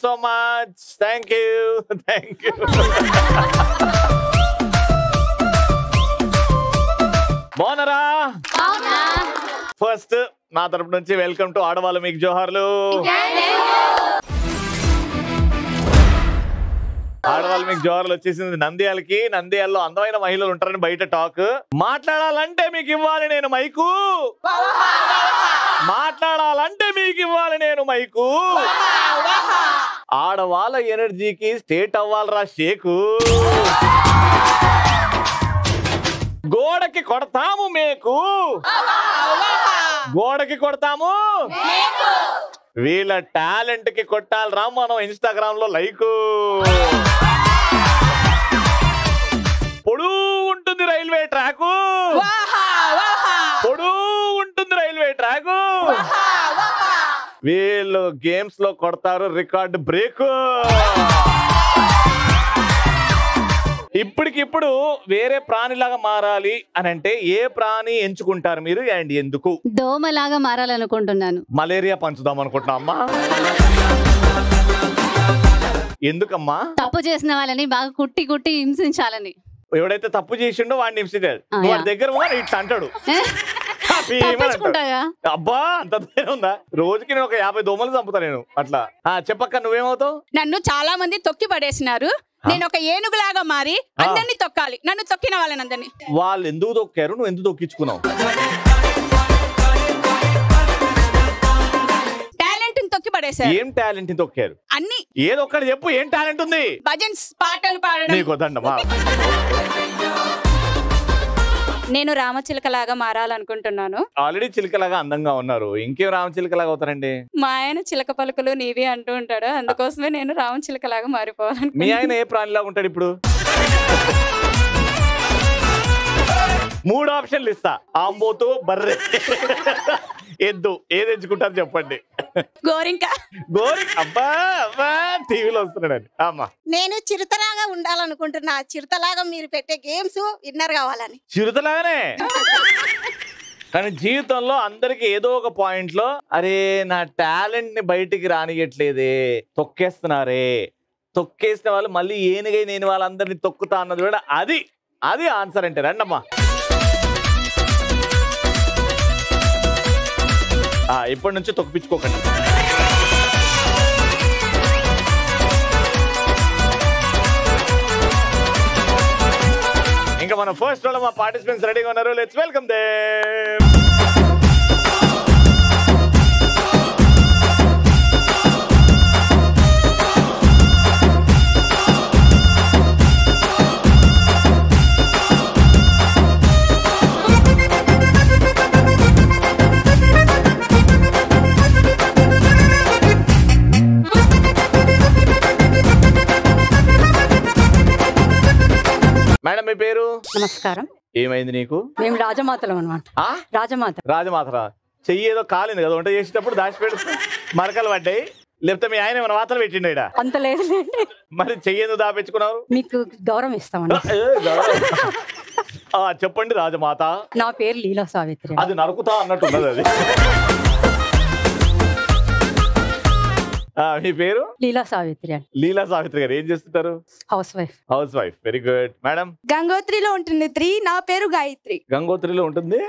So much. Thank you. బాగున్నారా? First నా తరపు నుంచి వెల్కమ్ టు ఆడవాళ్ళు మీకు జోహార్లు. ఆడవాళ్ళు మీకు జోహార్లు వచ్చేసింది నంద్యాలకి. నంద్యాలలో అందమైన మహిళలు ఉంటారని బయట టాక్. మాట్లాడాలంటే మీకు ఇవ్వాలి నేను మైకు, మాట్లాడాలంటే మీకు ఇవ్వాలి నేను మైకు. ఆడవాళ్ళ ఎనర్జీకి స్టేట్ అవ్వాలరా షేకు. గోడకి కొడతాము మేకు, గోడకి కొడతాము. వీళ్ళ టాలెంట్ కి కొట్టాలరా మనం ఇన్స్టాగ్రామ్ లో లైక్. పొడుగు ఉంటుంది రైల్వే ట్రాకు, పొడుగు ఉంటుంది రైల్వే ట్రాకు. వీళ్ళు గేమ్స్ లో కొడతారు రికార్డ్ బ్రేక్. ఇప్పటికిప్పుడు వేరే ప్రాణిలాగా మారాలి అని అంటే ఏ ప్రాణి ఎంచుకుంటారు మీరు అండ్ ఎందుకు? దోమలాగా మారాలనుకుంటున్నాను. మలేరియా పంచుదాం అనుకుంటున్నా అమ్మా. ఎందుకమ్మా? తప్పు చేసిన వాళ్ళని బాగా కుట్టి కుట్టి హింసించాలని. ఎవడైతే తప్పు చేసిండో వాడిని హింసించాడు. వాడి దగ్గర ఇట్లా అంటాడు. అబ్బా అంత ఉందా? రోజుకి నేను ఒక 50 దోమలు చంపుతా నేను అట్లా. చెప్పక్క నువ్వేమవుతావు? నన్ను చాలా మంది తొక్కి పడేసినారు. నేను ఒక ఏనుగులాగా మారి అందరినీ తొక్కాలి. నన్ను తొక్కిన వాళ్ళని అందరినీ. వాళ్ళు ఎందుకు తొక్కారు, నువ్వు ఎందుకు తొక్కించుకున్నావు? టాలెంట్ తొక్కి పడేసారు. ఏం టాలెంట్ తొక్కారు? అన్ని. ఏదో ఒక్కటి చెప్పు, ఏం టాలెంట్ ఉంది? భజన్స్ పాటలు పాడడం. నీకు దండమా. నేను రామచిలకలాగా మారాలనుకుంటున్నాను. ఆల్రెడీ చిలకలాగా అందంగా ఉన్నారు, ఇంకేం రామచిలకలాగా అవుతారండి? మా ఆయన చిలక పలుకులు నీవి అంటూ ఉంటాడు, అందుకోసమే నేను రామచిలకలాగా మారిపోవాలను. మీ ఆయన ఏ ప్రాణిలాగా ఉంటాడు ఇప్పుడు? 3 ఆప్షన్లు ఇస్తా. ఆంబోతు, బర్రె, ఎద్దు. ఏది ఎంచుకుంటారు చెప్పండి. గోరింక. గోరింక. అబ్బా అబ్బా టీవీలో వస్తున్నాడండి. అమ్మా నేను చిరుతలాగా ఉండాలనుకుంటున్నా. చిరుతలాగా మీరు పెట్టే గేమ్స్ విన్నర్ కావాలని. చిరుతలాగానే. కానీ జీవితంలో అందరికి ఏదో ఒక పాయింట్ లో అరే నా టాలెంట్ ని బయటికి రానియట్లేదే, తొక్కేస్తున్నారే. తొక్కేసిన వాళ్ళు మళ్ళీ ఏనుగై నేను వాళ్ళందరినీ తొక్కుతా అన్నది కూడా అది ఆన్సర్ అంటే. రండమ్మా. ఇప్పటి నుంచి తొక్కిపించుకోకండి. ఇంకా మన ఫస్ట్ లో మా పార్టిసిపెంట్స్ రెడీగా ఉన్నారు. Let's welcome them. మేడం మీ పేరు? నమస్కారం. ఏమైంది నీకు? మేము రాజమాతలం అనమాట. రాజమాతరా. చెయ్యి ఏదో కాలింది కదా వంట చేసేటప్పుడు, దాచిపెడు మరకలు పడ్డాయి. లేకపోతే మీ ఆయన ఏమైనా వాతలు పెట్టిండు ఇక్కడ? అంత లేదు. మరి చెయ్యి ఎందుకు దాపెచ్చుకున్నారు? మీకు గౌరవం ఇస్తామండి. చెప్పండి రాజమాత. నా పేరు లీలా సావిత్రి. అది నరుకుతా అన్నట్టున్నది అది. మీ పేరు? లీలా సావిత్రి. లీలా సావిత్రి గారు ఏం చేస్తుంటారు? House wife. House wife. Very good. Madam? గంగోత్రిలో ఉంటుంది 3. నా పేరు గాయత్రి. గంగోత్రిలో ఉంటుంది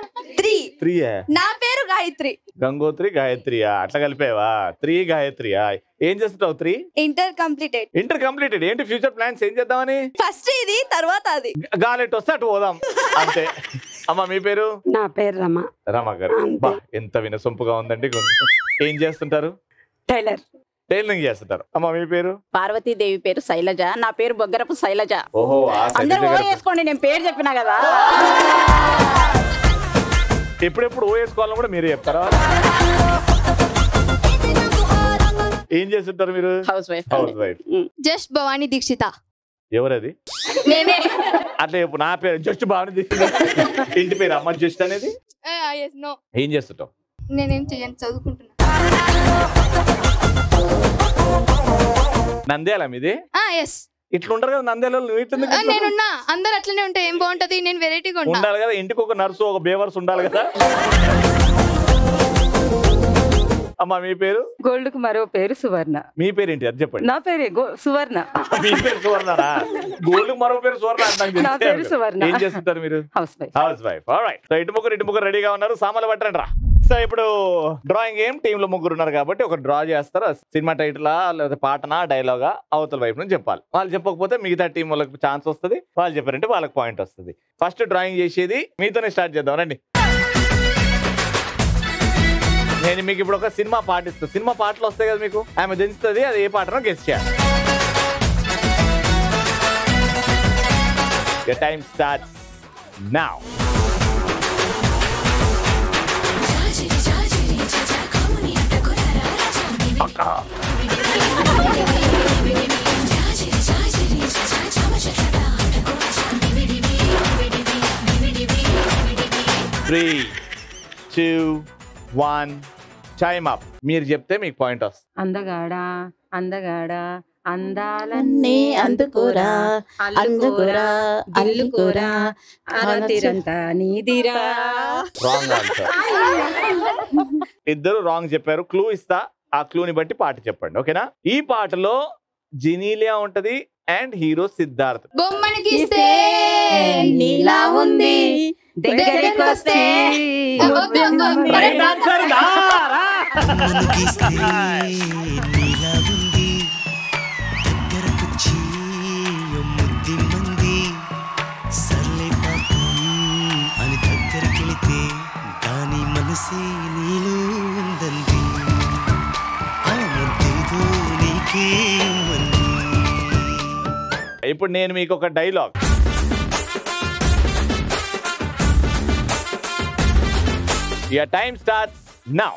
3. నా పేరు గాయత్రి. గంగోత్రి గాయత్రియా? అట్లా కలిపేవా? 3 గాయత్రియా? ఏం చేస్తుంటావు? 3 ఇంటర్ కంప్లీటెడ్. ఏంటి ఫ్యూచర్ ప్లాన్స్? ఏం చేద్దామని? ఫస్ట్ ఇది, తర్వాత అది. గాలెట్ వస్తే అటు పోదాం అంతే. అమ్మా మీ పేరు? నా పేరు రమ. రమ గారు. బా ఎంత వినసొంపుగా ఉందండి గొంతు. ఏం చేస్తుంటారు? టైలరింగ్ చేస్తుంటారు. అమ్మా మీ పేరు? పార్వతీదేవి పేరు శైలజ. నా పేరు బొగ్గరపు శైలజ. ఓహో అందరూ ఓ వేసుకోండి, నేను పేరు చెప్పినా కదా. ఎప్పుడెప్పుడు ఓ వేసుకోవాలని కూడా మీరే చెప్తారా? ఏం చేస్తుంటారు మీరు? House wife. Just Bhavani Dikshita. ఎవరది? నేనే. అట్లా చెప్పు. నా పేరు జస్ట్ భవానీ దీక్షిత. ఇంటి పేరు అమ్మ జస్ట్ అనేది? ఏం చేస్తుంటావు? నేనేం చెయ్యను, చదువుకుంటున్నా. నంద్యాల మీది? ఇట్లుంటారు కదా నంద్యాల. నేనున్నా, అందరు అట్లనే ఉంటే ఏం బాగుంటది. నేను వెరైటీగా ఉండాలి కదా. ఇంటికి ఒక నర్సు, ఒక బేవర్స్ ఉండాలి కదా. అమ్మా మీ పేరు? గోల్డ్ కు మరో పేరు సువర్ణ. మీ పేరేంటి అది చెప్పండి. నా పేరే సువర్ణ. మీ పేరు సువర్ణనా? గోల్డ్ మరో పేరు సువర్ణ అంటే నా పేరు సువర్ణ. ఏం చేస్తుంటారు మీరు? House wife. House wife. Alright. So ఇటు ముగ్గురు రెడీగా ఉన్నారు, సామాన్లు పట్టండి రా. సో ఇప్పుడు డ్రాయింగ్ గేమ్, టీమ్ లో ముగ్గురు ఉన్నారు కాబట్టి ఒక డ్రా చేస్తారు. సినిమా టైటిలా లేదా పాటనా డైలాగా అవతల వైపు నుంచి చెప్పాలి. వాళ్ళు చెప్పకపోతే మిగతా టీం వాళ్ళకి ఛాన్స్ వస్తుంది, వాళ్ళు చెప్పారంటే వాళ్ళకి పాయింట్ వస్తుంది. ఫస్ట్ డ్రాయింగ్ చేసేది మీతోనే స్టార్ట్ చేద్దాం రండి. నేను మీకు ఇప్పుడు ఒక సినిమా పాట ఇస్తాను. సినిమా పాటలు వస్తాయి కదా మీకు, ఆమె దించుతుంది, అది ఏ పాటనో గెస్ చేయాలి. Your time starts now. Three, 2, 1, time up. మీరు చెప్తే మీకు పాయింట్ వస్తుంది. అందగాడా అందగాడా అందాలన్నీ అందుకోరా అందుకోరా అల్లుకోరా తీరంతా నీదిరా. Wrong answer. ఇద్దరు రాంగ్ చెప్పారు. క్లూ ఇస్తా, ఆ క్లూని బట్టి పాట చెప్పండి, ఓకేనా? ఈ పాటలో జెనీలియా ఉంటది అండ్ హీరో సిద్ధార్థ్. బొమ్మనికిస్తే నీలా ఉంది, దగ్గరికి వస్తే రైట్ ఆన్సర్. ఇప్పుడు నేను మీకు ఒక dialogue. Your time starts now.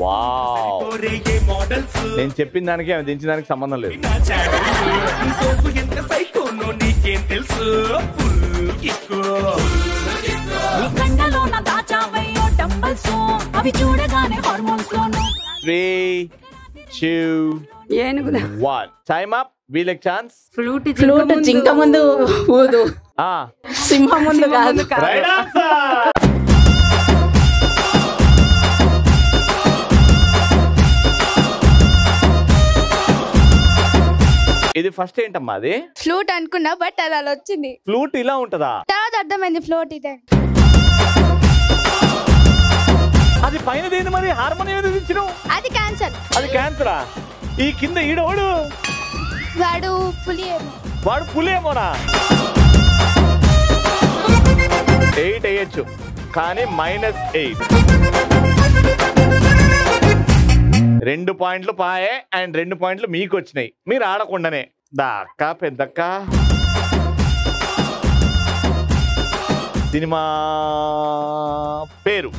Wow, నేను చెప్పిన దానికి ఆమె దించిన దానికి సంబంధం లేదు. Three, 2, 1, time up. వీళ్ళకి ఛాన్స్. ఫ్లూట్ జింక ముందు ఊదు, సింహం ముందు కాదు. Right answer. ఇది ఫస్ట్ ఏంటమ్మా? అది ఫ్లూట్ అనుకున్నా, బట్ అది అలా వచ్చింది. ఫ్లూట్ ఇలా ఉంటదా? తర్వాత అర్థమైంది ఫ్లూట్ ఇదే. అది పైన దేని మరి హార్మోనియం ఏదో ఇచ్చినావు. అది క్యాన్సర్. అది క్యాన్సరా? ఈ కింద ఈడోడు వాడు పులి. వాడు పులేమోనా? 8 వేయచ్చు కానీ -8. 2 పాయింట్లు పాయే అండ్ 2 పాయింట్లు మీకు వచ్చినాయి, మీరు ఆడకుండానే. దాక్క పెద్దక్క. సినిమా పేరు?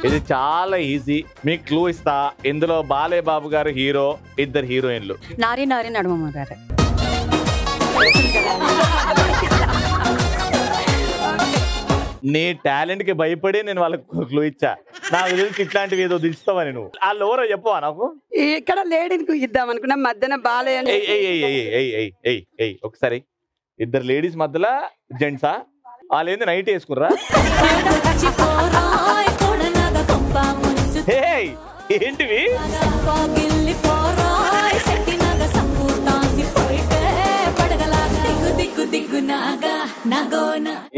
ఇది చాలా ఈజీ, మీకు క్లూ ఇస్తా. ఇందులో బాలే బాబు గారు హీరో, ఇద్దరు హీరోయిన్లు. నారి నారి నడుమ గారు. నీ టాలెంట్ కి భయపడి నేను వాళ్ళకి క్లూ ఇచ్చా. నాకు తెలిసి ఇట్లాంటివి ఏదో దించుతావని నువ్వు. వాళ్ళు ఎవరో చెప్పవా నాకు? ఇక్కడ లేడీకి ఇద్దాం అనుకున్నా, మధ్యన బాలయ్య. ఒకసారి ఇద్దరు లేడీస్ మధ్యలో జెంట్సా? వాళ్ళు ఏంది నైట్ వేసుకుర్రా? ఏంటివి?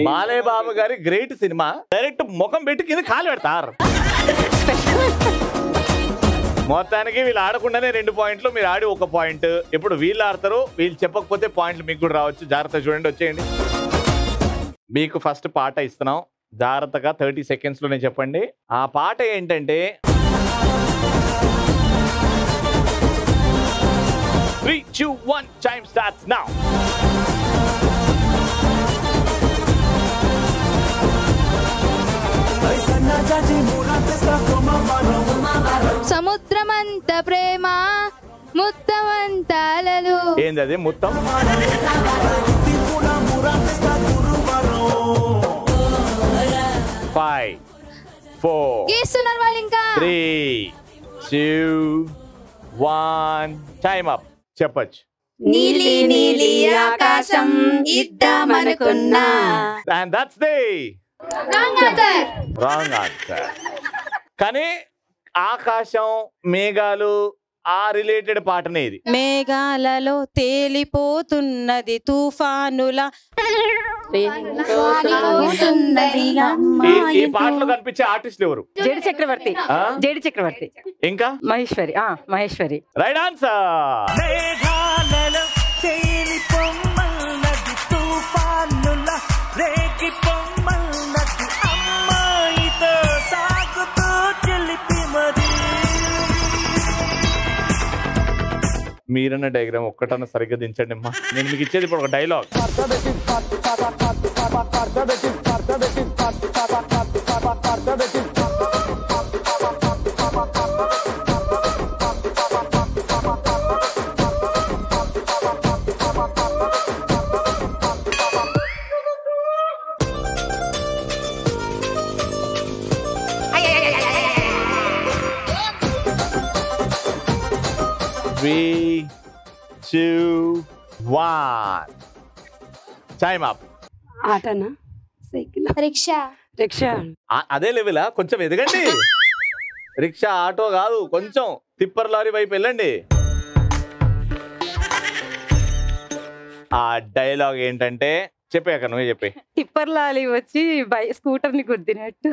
బాలయ్య బాబు గారి గ్రేట్ సినిమా. డైరెక్ట్ ముఖం పెట్టి కింద కాలు పెడతారు. మొత్తానికి వీళ్ళు ఆడకుండానే 2 పాయింట్లు, మీరు ఆడి 1 పాయింట్. ఇప్పుడు వీళ్ళు ఆడతారు, వీళ్ళు చెప్పకపోతే పాయింట్లు మీకు కూడా రావచ్చు. జాగ్రత్త చూడండి, వచ్చేయండి. మీకు ఫస్ట్ పాట ఇస్తున్నాం, జాగ్రత్తగా 30 seconds లోనే చెప్పండి. ఆ పాట ఏంటంటే 3, 2, 1, time starts now. సముద్రమంత ప్రేమ ఏంది అది మొత్తం? 5 4 గీస్తున్నారు వాళ్ళు ఇంకా 3 2 1 టైమ్ అప్. చెప్పొచ్చు. నీలి నీలి ఆకాశం ఇద్దామనుకున్నా. And that's the wrong answer. కానీ ఆకాశం మేఘాలు ఆ రిలేటెడ్ పాటనే ఇది. మేఘాలలో తేలిపోతున్నది తుఫానుల ఈ పాటలో కనిపించే ఆర్టిస్ట్ ఎవరు? జేడి చక్రవర్తి. జేడి చక్రవర్తి. ఇంకా మహేశ్వరి. మహేశ్వరి. Right answer. మీరన్న డయాగ్రామ్ ఒక్కటన్నా సరిగ్గా దించండి అమ్మా. నేను మీకు ఇచ్చేది ఇప్పుడు ఒక డైలాగ్. Three, 2, 1. Time up. ఆటనా? సైకిల్. రిక్షా. రిక్షా. అదే లెవెలా? కొంచెం ఎదగండి. రిక్షా ఆటో కాదు, కొంచెం తిప్పర్ లారీ వైపు వెళ్ళండి. ఆ డైలాగ్ ఏంటంటే చెప్పాక నువ్వే చెప్పి. టిప్పర్ లారీ వచ్చి స్కూటర్ ని గుద్దినట్టు.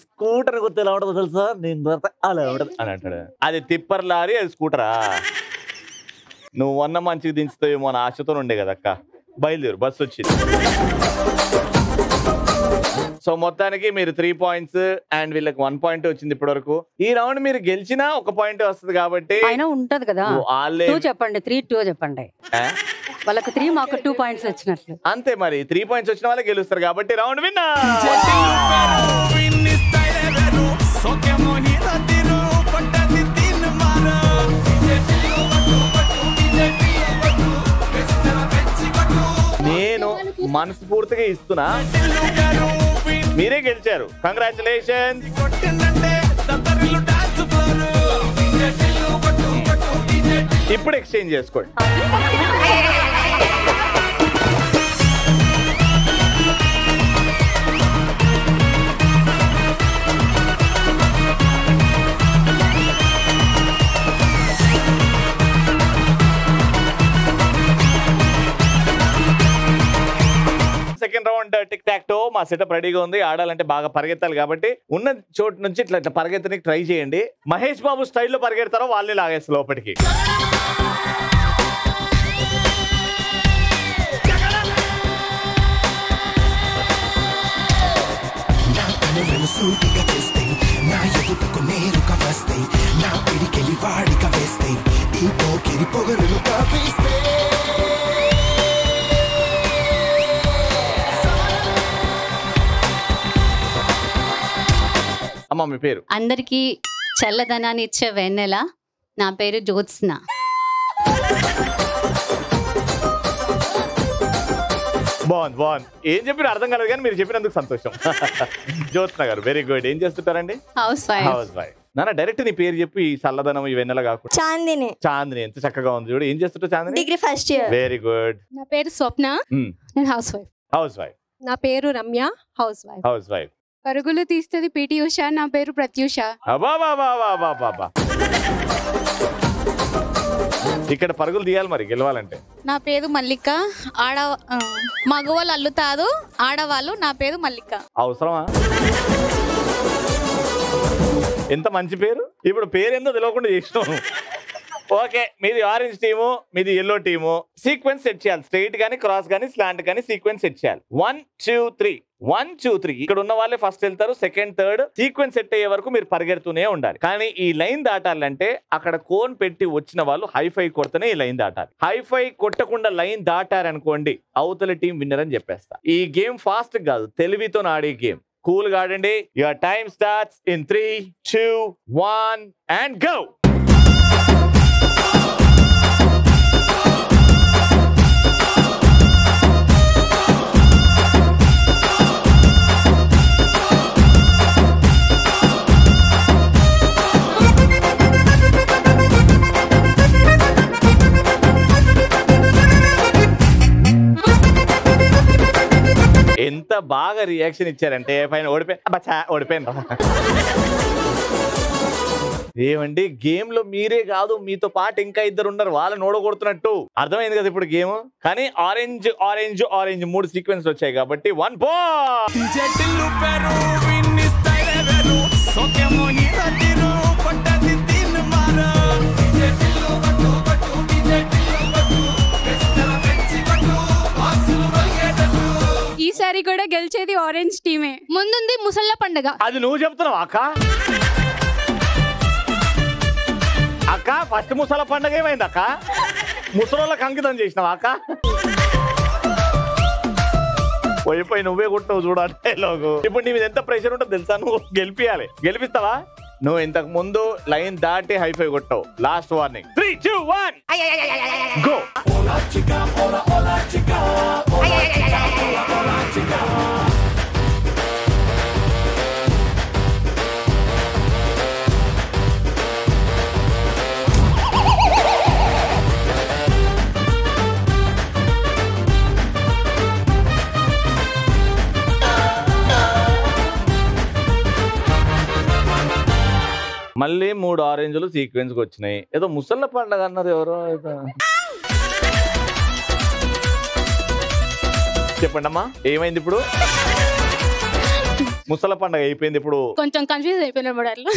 స్కూటర్ గుర్తు ఎలా ఉండదు తెలుసా? నేను అలా ఉండదు అని అంటాడు. అది తిప్పర్ లారీ, అది స్కూటరా? నువ్వు మొన్న మంచిగా దించుతావేమో అని ఆశతో ఉండే కదా అక్క. బయలుదేరు, బస్సు వచ్చింది. సో మొత్తానికి మీరు 3 పాయింట్స్ అండ్ వీళ్ళకి 1 పాయింట్ వచ్చింది ఇప్పటి వరకు. ఈ రౌండ్ మీరు గెలిచినా 1 పాయింట్ వస్తుంది కాబట్టి ఉంటది కదా. చెప్పండి 3-2 చెప్పండి. వాళ్ళకి 3 మాకు 2 పాయింట్స్ వచ్చినట్లు. అంతే మరి 3 పాయింట్స్ వచ్చిన వాళ్ళే గెలుస్తారు కాబట్టి రౌండ్ విన్నర్. నేను మనస్ఫూర్తిగా ఇస్తున్నా, మీరే గెలిచారు. కంగ్రాచులేషన్స్. ఇప్పుడు ఎక్స్చేంజ్ చేసుకోండి. Second round tic tac toe మా సెటప్ రెడీగా ఉంది. ఆడాలంటే బాగా పరిగెత్తాలి కాబట్టి ఉన్న చోటు నుంచి ఇట్లా ఇట్లా పరిగెత్తడానికి ట్రై చేయండి. మహేష్ బాబు స్టైల్లో పరిగెడతారో వాళ్ళని లాగేస్తారు లోపలికి. అమ్మ మీ పేరు? అందరికి చల్లదనాన్ని ఇచ్చే వెన్నెల. నా పేరు జ్యోత్స్న. బాగుంది బాగుంది. ఏం చెప్పిన అర్థం కాలేదు కానీ మీరు చెప్పినందుకు సంతోషం. జ్యోత్స్న గారు వెరీ గుడ్. ఏం చేస్తుంటారండి? House wife. House wife. నాన్న డైరెక్ట్ నీ పేరు చెప్పి చల్లదనం ఈ వెన్నెల కాకుండా. చాందిని. చాందిని ఎంత చక్కగా ఉంది చూడు. ఏం చేస్తుంటావు Chandini? Degree first year. Very good. నా పేరు స్వప్న. నేను హౌస్ వైఫ్. House wife. నా పేరు Ramya. House wife. House wife. పరుగులు తీస్తుంది పిటి ఉష. నా పేరు ప్రత్యూష. ఇక్కడ పరుగులు తీయాలి మరి గెలవాలంటే. నా పేరు మల్లిక. మగవాళ్ళు అల్లుతారు, ఆడవాళ్ళు. నా పేరు మల్లిక. అవసరమా? ఎంత మంచి పేరు. ఇప్పుడు పేరు ఏందో తెలియకుండా చేసినావు. ఓకే, మీది ఆరెంజ్ టీము, మీది ఎల్లో టీము. సీక్వెన్స్ సెట్ చేయాలి. స్ట్రైట్ గానీ క్రాస్ గానీ స్లాంట్ గానీ సీక్వెన్స్ సెట్ చేయాలి. 1 2 3 1 2 3. ఇక్కడ ఉన్న వాళ్ళే ఫస్ట్ వెళ్తారు, సెకండ్ థర్డ్. సీక్వెన్స్ సెట్ అయ్యే వరకు మీరు పరిగెడుతూనే ఉండాలి. కానీ ఈ లైన్ దాటాలంటే అక్కడ కోన్ పెట్టి వచ్చిన వాళ్ళు హైఫై కొడితేనే ఈ లైన్ దాటాలి. హైఫై కొట్టకుండా లైన్ దాటారనుకోండి అవతల టీం విన్నర్ అని చెప్పేస్తా. ఈ గేమ్ ఫాస్ట్ కాదు, తెలివితో ఆడే గేమ్. కూల్ గా ఆడండి. Your time starts in 3 2 1 and go. ఎంత బాగా రియాక్షన్ ఇచ్చారంటే పైన ఓడిపోయాను. ఏమండి గేమ్ లో మీరే కాదు మీతో పాటు ఇంకా ఇద్దరు ఉన్నారు, వాళ్ళని ఓడగొడుతున్నట్టు అర్థమైంది కదా ఇప్పుడు గేమ్. కానీ ఆరెంజ్ ఆరెంజ్ ఆరెంజ్ 3 సీక్వెన్స్ వచ్చాయి కాబట్టి 1 పాయింట్. ఈసారి కూడా గెలిచేది ఆరెంజ్ టీమే. ముందుంది ముసళ్ళ పండుగ. అది నువ్వు చెప్తున్నావు అక్క. అక్క ఫస్ట్ ముసల పండుగ ఏమైంది అక్క? ముసలోళ్ళకి అంకితం చేసినావు అక్క. పోయిపోయి నువ్వే కొట్టావు చూడాలి లోగు. ఇప్పుడు నీ మీద ఎంత ప్రెషర్ ఉంటుందో తెలుసా? నువ్వు గెలిపిస్తావా? నువ్వు ఇంతకు ముందు లైన్ దాటి హైఫై కొట్టావు. Last warning 3, 2, 1 go. మళ్ళీ 3 ఆరెంజ్లు సీక్వెన్స్ కి వచ్చినాయి. ఏదో ముసళ్ళ పండుగ అన్నారు ఎవరో. చెప్పండి అమ్మా ఏమైంది ఇప్పుడు? ముసల పండుగ అయిపోయింది, ఇప్పుడు కొంచెం కన్ఫ్యూజ్ అయిపోయినా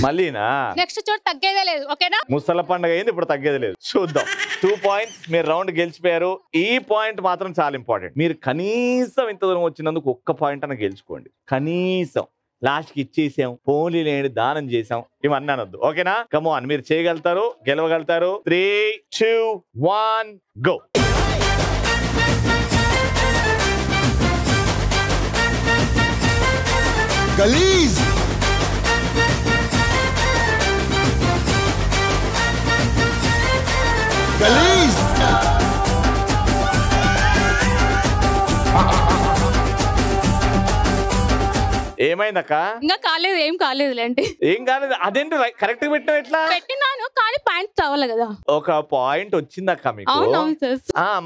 మళ్ళీనా? నెక్స్ట్ చోటు తగ్గేదే లేదు. ఓకేనా? ముసల పండుగ అయింది, ఇప్పుడు తగ్గేది లేదు. చూద్దాం. 2 పాయింట్స్, మీరు రౌండ్ గెలిచిపోయారు. ఈ పాయింట్ మాత్రం చాలా ఇంపార్టెంట్. మీరు కనీసం ఇంత దూరం వచ్చినందుకు 1 పాయింట్ అన్న గెలుచుకోండి. కనీసం లాస్ట్ కి ఇచ్చేసాం, పోలీ లేని దానం చేసాం, ఇవన్నీ అనొద్దు. ఓకేనా? కమాన్, మీరు చేయగలుగుతారు, గెలవగలుగుతారు. 3, 2, 1 గో. Galiz! Galiz! ఏమైందక్క? ఇంకా కాలేదు, ఏం కాలేదులేండి. ఏం కాలేదు. అదేంటి కరెక్ట్ గా పెట్టినావు? ఎట్లా పెట్టినాను కానీ పాయింట్ చావాలి కదా. ఒక పాయింట్ వచ్చిందక్క మీకు.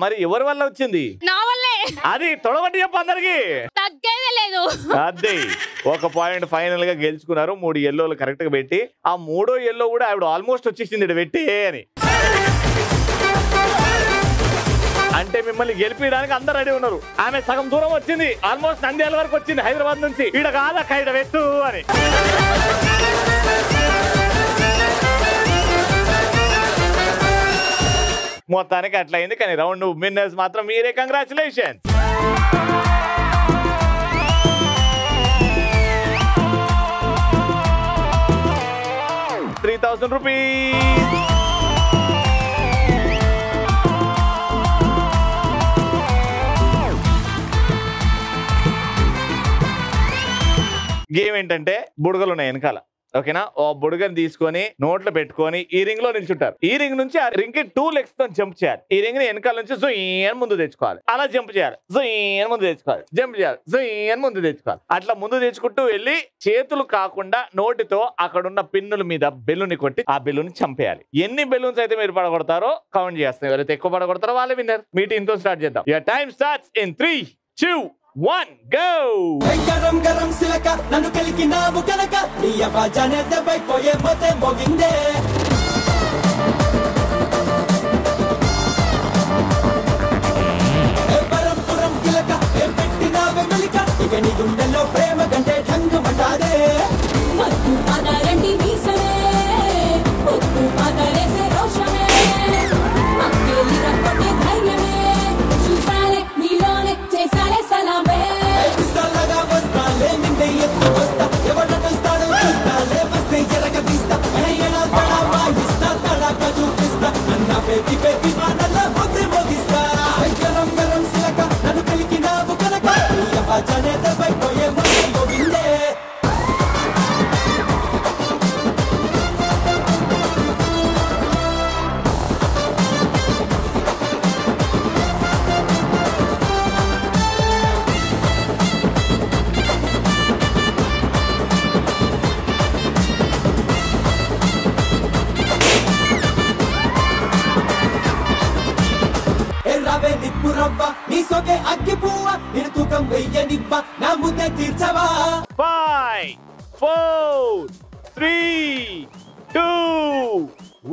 మరి ఎవరి వల్ల వచ్చింది? నా వల్లే. అది తొడగొట్టి చెప్పు అందరికి. తగ్గేదే లేదు. అదే 1 పాయింట్ ఫైనల్ గా గెలుచుకున్నారు. 3 ఎల్లోలు కరెక్ట్ గా పెట్టి, ఆ 3వ ఎల్లో కూడా ఆవిడ ఆల్మోస్ట్ వచ్చేసింది పెట్టి అని. అంటే మిమ్మల్ని గెలిపించడానికి అందరు రెడీ ఉన్నారు. ఆమె సగం దూరం వచ్చింది, ఆల్మోస్ట్ నంద్యాల వరకు వచ్చింది హైదరాబాద్ నుంచి. ఈడ కాదక్క ఈడ పెట్టు అని. మొత్తానికి అట్లా అయింది. కానీ రౌండ్ విన్నర్స్ మాత్రం మీరే. కంగ్రాచులేషన్స్. 3,000 రూపీస్. గేమ్ ఏంటంటే బుడగలు ఉన్నాయి వెనకాల. ఓకేనా? ఓ బుడగని తీసుకొని నోట్లో పెట్టుకొని ఈ రింగ్ లో నిల్చుంటారు. ఈ రింగ్ నుంచి ఆ రింగ్ కి 2 లెగ్స్ తో జంప్ చేయాలి. ఈ రింగ్ ని వెనకాల నుంచి జుయ్యని ముందు తెచ్చుకోవాలి. అలా జంప్ చేయాలి, జుయ్యని ముందు తెచ్చుకోవాలి, జంప్ చేయాలి, జుయ్యని ముందు తెచ్చుకోవాలి. అట్లా ముందు తెచ్చుకుంటూ వెళ్ళి చేతులు కాకుండా నోటితో అక్కడున్న పిన్నుల మీద బెలూన్ కొట్టి ఆ బెలూన్ చంపేయాలి. ఎన్ని బెలూన్స్ అయితే మీరు పడగొడతారో కౌంట్ చేస్తాం. ఎవరైతే ఎక్కువ పడగొడతారో వాళ్ళే విన్నర్. మీ టీమ్ తో స్టార్ట్ చేద్దాం. Your time starts in 3, 2, 1 go. గరం గరం సిలక నన్ను కలికినావు కనుక నీ అవాజానే దెబ్బైపోయే పోతే మోగిందే. పరంపురం కిలక ఏం పెట్టినావే మెలిక ఇక నీ గుండెల్లో ప్రేమ గంటే ఢంగు మంటాదే. మత్తు పదరండి వీసమే ఉత్తు పదరేసే రోషమే అక్కేలి రప్పటి ధైర్యమే చూసాలే నీలోనే చేసాలే సలామే. పిస్తాలగా వస్తాలే నిండే ఎత్తు వస్తా ఎవడ కస్తాడు చూస్తాలే వస్తే ఎరగ తీస్తా ఎనయ్యనా తడా వాయిస్తా తడాక చూపిస్తా అన్న పేపి పేపి మాటల్లో మొత్తం మోగిస్తా. గరం గరం సిలక నన్ను కలికినావు కనుక నీ అవాజానే దెబ్బైపోయే మొత్తం మోగిందే. నిప్పురవ్వ నీ సొగే అగ్గి పువ్వ నిన్ను తూకం వెయ్యని ముద్దివ్వ నా ముద్ద తీర్చవా 5 4 3 2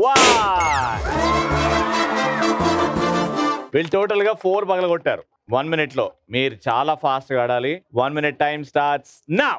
1 వీళ్ళు టోటల్ గా 4 పగలగొట్టారు 1 minute లో. మీరు చాలా ఫాస్ట్ గా ఆడాలి. 1 minute టైం స్టార్ట్స్ నౌ.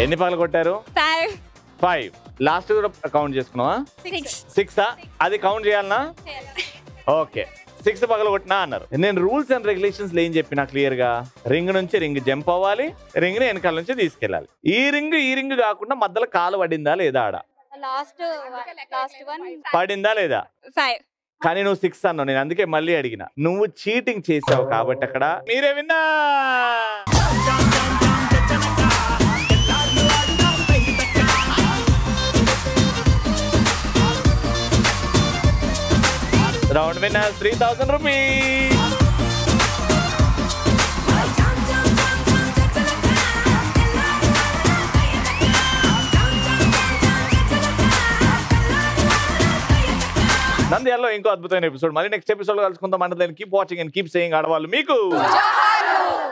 ఎన్ని పగలు కొట్టారు? 5. లాస్ట్ కూడా కౌంట్ చేసుకున్నావా? 6. అది కౌంట్ చేయాలనా? ఓకే 6 పగలు కొట్టినా అన్నారు. నేను రూల్స్ అండ్ రెగ్యులేషన్స్ ఏం చెప్పినా క్లియర్ గా, రింగ్ నుంచి రింగ్ జంప్ అవ్వాలి, రింగ్ ని వెనకాల నుంచి తీసుకెళ్ళాలి. ఈ రింగ్ కాకుండా మధ్యలో కాలు పడిందా లేదా ఆడ పడిందా లేదా? కానీ నువ్వు 6 అన్నావు. నేను అందుకే మళ్ళీ అడిగిన. నువ్వు చీటింగ్ చేసావు కాబట్టి అక్కడ మీరే విన్నా. Round winner 3000 rupees. నంద్యాలలో ఇంకో అద్భుతమైన ఎపిసోడ్. మళ్ళీ నెక్స్ట్ ఎపిసోడ్ కలుసుకుందాం. అంటే keep watching and keep saying. ఆడవాళ్ళు మీకు